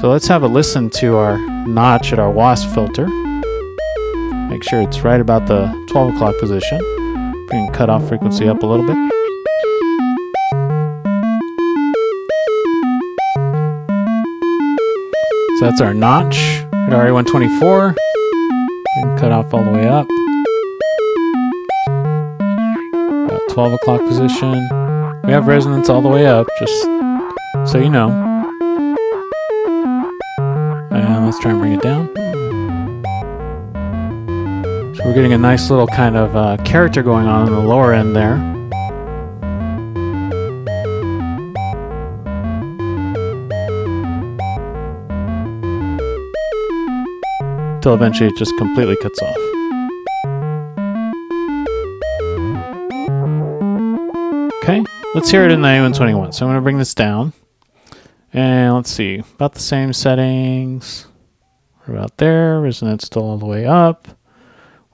So let's have a listen to our notch at our Wasp filter. Make sure it's right about the 12 o'clock position. Bring cutoff frequency up a little bit. So that's our notch at our A124. Bring cutoff all the way up. About 12 o'clock position. We have resonance all the way up, just so you know. And let's try and bring it down. So we're getting a nice little kind of character going on in the lower end there. Until eventually it just completely cuts off. Okay, let's hear it in the A121. So I'm going to bring this down. And let's see, about the same settings. We're about there, resonance still all the way up.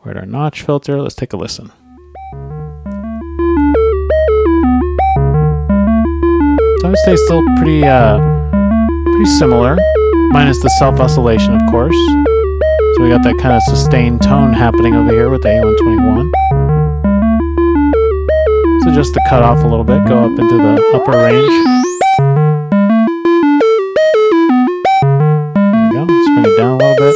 We're at our notch filter. Let's take a listen. So I would say still pretty similar, minus the self-oscillation, of course. So we got that kind of sustained tone happening over here with the A121. So just to cut off a little bit, go up into the upper range. There we go. Let's bring it down a little bit.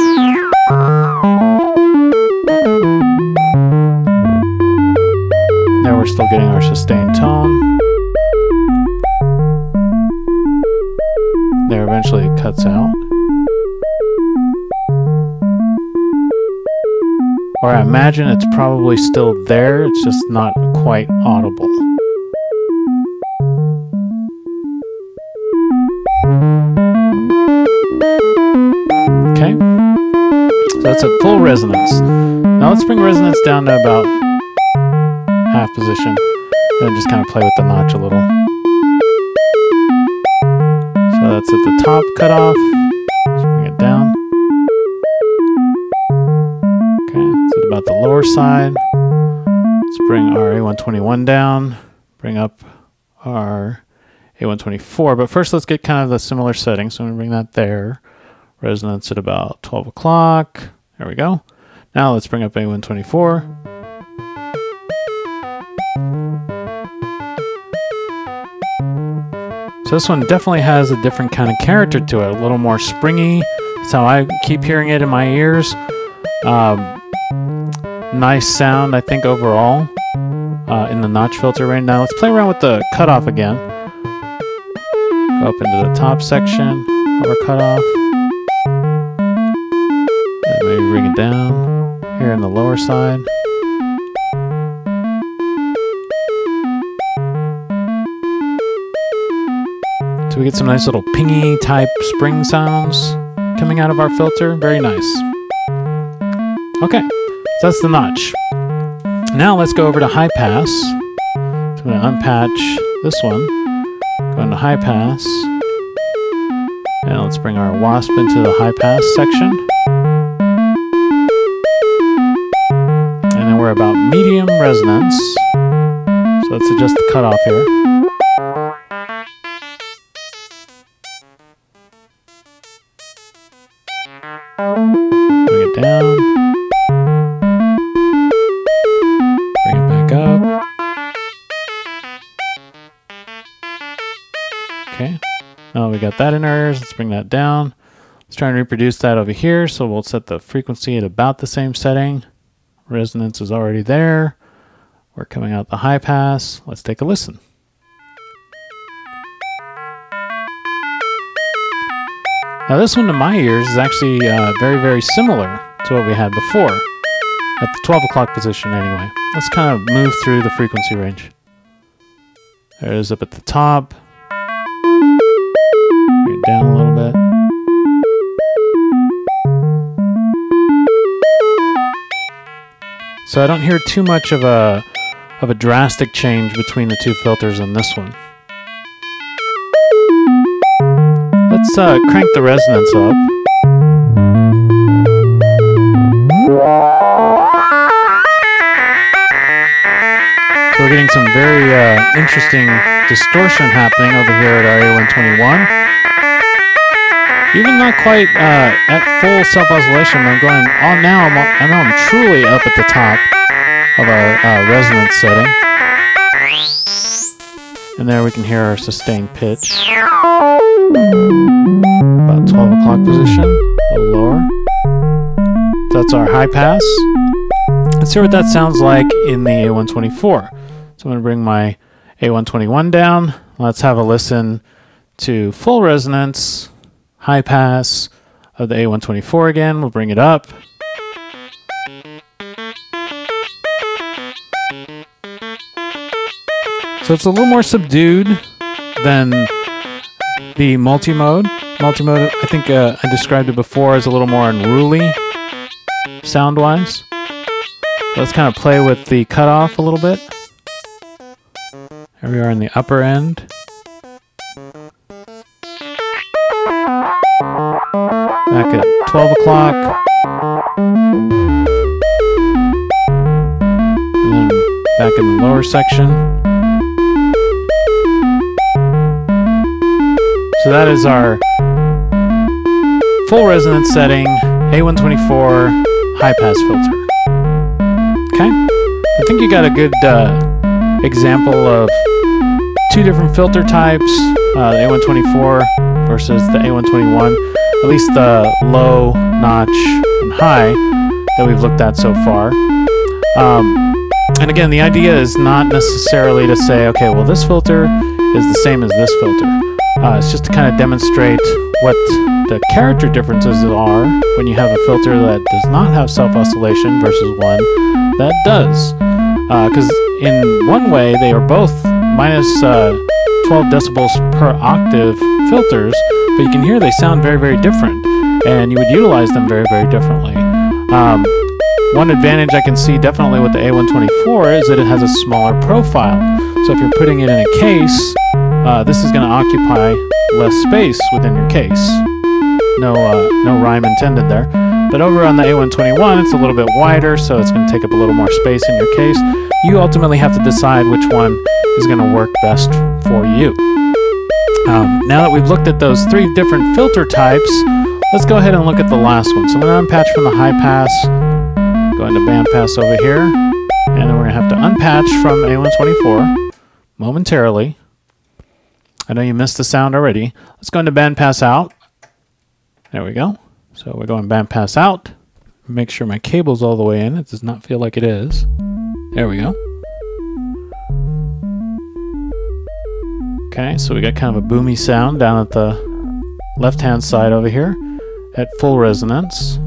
Now we're still getting our sustained tone. There, eventually it cuts out. Or I imagine it's probably still there, it's just not quite audible. Okay, so that's at full resonance. Now let's bring resonance down to about half position, and then just kind of play with the notch a little. So that's at the top cutoff. Let's bring it down. About the lower side. Let's bring our A121 down, bring up our A124, but first let's get kind of the similar settings. So I'm going to bring that there. Resonance at about 12 o'clock. There we go. Now let's bring up A124. So this one definitely has a different kind of character to it, a little more springy. That's how I keep hearing it in my ears. Nice sound, I think, overall in the notch filter right now. Let's play around with the cutoff again. Go up into the top section of our cutoff. And maybe bring it down here in the lower side. So we get some nice little pingy type spring sounds coming out of our filter. Very nice. Okay. So that's the notch. Now let's go over to Highpass. So I'm going to unpatch this one. Go into Highpass. And let's bring our Wasp into the Highpass section. And then we're about medium resonance. So let's adjust the cutoff here. Bring it down. Okay, now we got that in our ears. Let's bring that down. Let's try and reproduce that over here. So we'll set the frequency at about the same setting. Resonance is already there. We're coming out the high pass. Let's take a listen. Now this one to my ears is actually very, very similar to what we had before. At the 12 o'clock position anyway. Let's kind of move through the frequency range. There it is up at the top. Bring it down a little bit. So I don't hear too much of a drastic change between the two filters in this one. Let's crank the resonance up. So we're getting some very interesting distortion happening over here at our A121. Even not quite at full self-oscillation. I'm going on now. I know I'm truly up at the top of our resonance setting. And there we can hear our sustained pitch. About 12 o'clock position, a little lower. That's our high pass. Let's hear what that sounds like in the A124. So I'm going to bring my A121 down. Let's have a listen to full resonance, high pass of the A124 again. We'll bring it up. So it's a little more subdued than the multimode. Multimode, I think I described it before as a little more unruly sound-wise. Let's kind of play with the cutoff a little bit. Here we are in the upper end. Back at 12 o'clock. And then back in the lower section. So that is our full resonance setting, A124 high pass filter. Okay, I think you got a good example of two different filter types, the A124 versus the A121, at least the low, notch, and high that we've looked at so far. And again, the idea is not necessarily to say, okay, well, this filter is the same as this filter. It's just to kind of demonstrate what the character differences are when you have a filter that does not have self-oscillation versus one that does. Because in one way, they are both minus 12 decibels per octave filters, but you can hear they sound very, very different, and you would utilize them very, very differently. One advantage I can see definitely with the A124 is that it has a smaller profile. So if you're putting it in a case, this is going to occupy less space within your case. No rhyme intended there. But over on the A121, it's a little bit wider, so it's going to take up a little more space in your case. You ultimately have to decide which one is going to work best for you. Now that we've looked at those three different filter types, let's go ahead and look at the last one. So I'm going to unpatch from the high pass, go into Bandpass over here, and then we're going to have to unpatch from A124 momentarily. I know you missed the sound already. Let's go into Bandpass out. There we go. So we're going Bandpass out. Make sure my cable's all the way in. It does not feel like it is. There we go. Okay, so we got kind of a boomy sound down at the left-hand side over here at full resonance.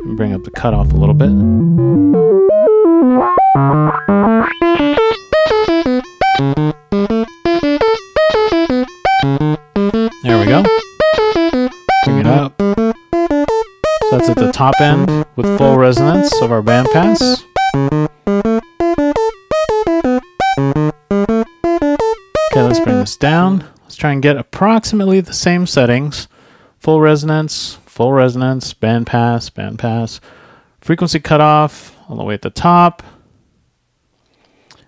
And bring up the cutoff a little bit. There we go. Bring it up. So that's at the top end with full resonance of our bandpass. Okay, let's bring this down. Let's try and get approximately the same settings. Full resonance, bandpass, bandpass. Frequency cutoff all the way at the top.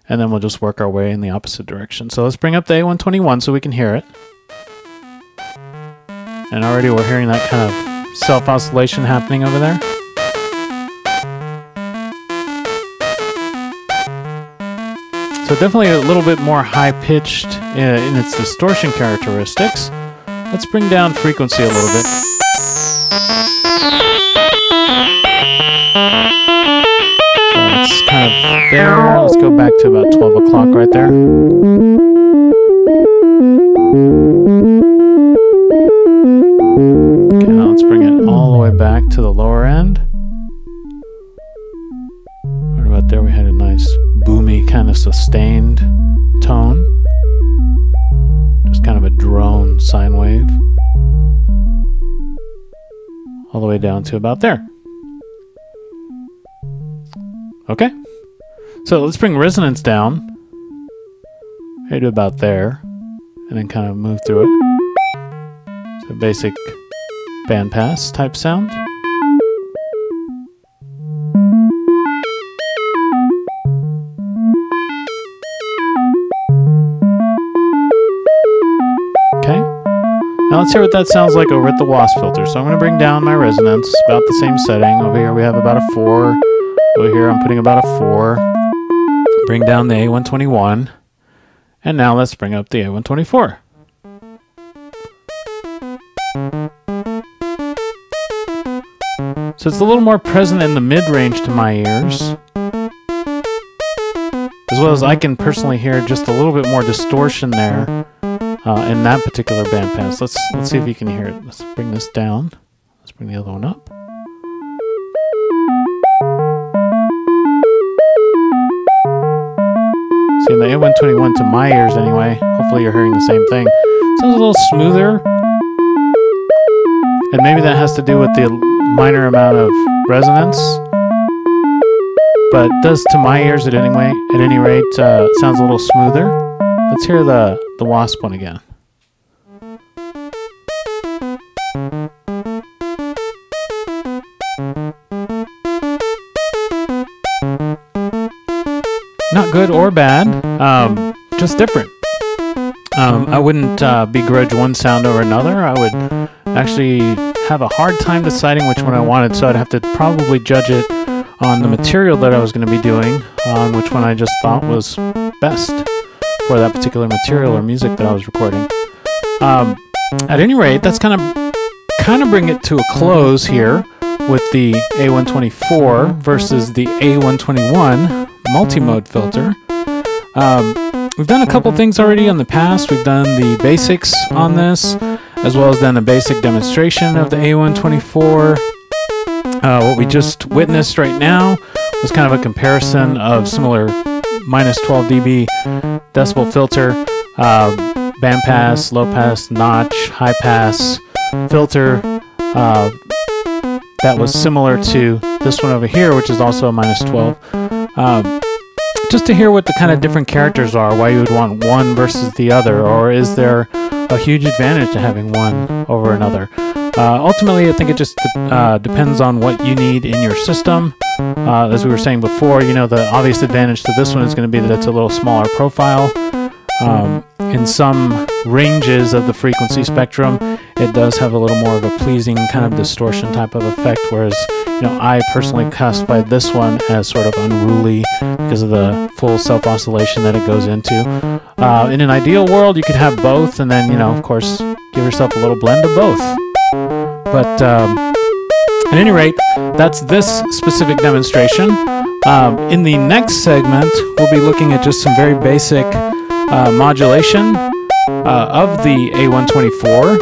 And then we'll just work our way in the opposite direction. So let's bring up the A121 so we can hear it. And already we're hearing that kind of self-oscillation happening over there. So definitely a little bit more high-pitched in its distortion characteristics. Let's bring down frequency a little bit. So it's kind of there. Let's go back to about 12 o'clock right there. Okay, now let's bring it all the way back to the lower end. Right about there we had a nice boomy kind of sustained tone. Just kind of a drone sine wave. All the way down to about there. Okay. So let's bring resonance down. Right to about there. And then kind of move through it. So basic bandpass type sound. Okay. Now let's let's hear what that sounds like over at the Wasp filter. So I'm going to bring down my resonance, about the same setting. Over here we have about a 4. Over here I'm putting about a 4. Bring down the A121. And now let's bring up the A124. So it's a little more present in the mid-range to my ears. As well as I can personally hear just a little bit more distortion there in that particular bandpass. Let's see if you can hear it. Let's bring this down. Let's bring the other one up. See, in the A121 to my ears anyway, hopefully you're hearing the same thing. Sounds a little smoother. And maybe that has to do with the minor amount of resonance. But it does to my ears at any rate, sounds a little smoother. Let's hear the Wasp one again. Not good or bad, just different. I wouldn't begrudge one sound over another. I would actually have a hard time deciding which one I wanted, so I'd have to probably judge it on the material that I was going to be doing, on which one I just thought was best for that particular material or music that I was recording. At any rate, that's kind of bring it to a close here with the A124 versus the A121 Multimode Filter. We've done a couple things already in the past. We've done the basics on this, as well as done a basic demonstration of the A124. What we just witnessed right now was kind of a comparison of similar minus 12 dB decibel filter, bandpass, low pass, notch, high pass filter that was similar to this one over here, which is also a minus 12. Just to hear what the kind of different characters are, why you would want one versus the other, or is there a huge advantage to having one over another? Ultimately, I think it just depends on what you need in your system. As we were saying before, you know, the obvious advantage to this one is going to be that it's a little smaller profile. In some ranges of the frequency spectrum, it does have a little more of a pleasing kind of distortion type of effect, whereas, you know, I personally classify this one as sort of unruly because of the full self-oscillation that it goes into. In an ideal world, you could have both, and then, you know, of course, give yourself a little blend of both. But at any rate, that's this specific demonstration. In the next segment, we'll be looking at just some very basic modulation of the A124,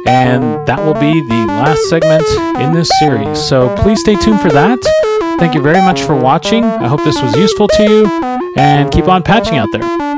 and that will be the last segment in this series. So please stay tuned for that. Thank you very much for watching. I hope this was useful to you, and keep on patching out there.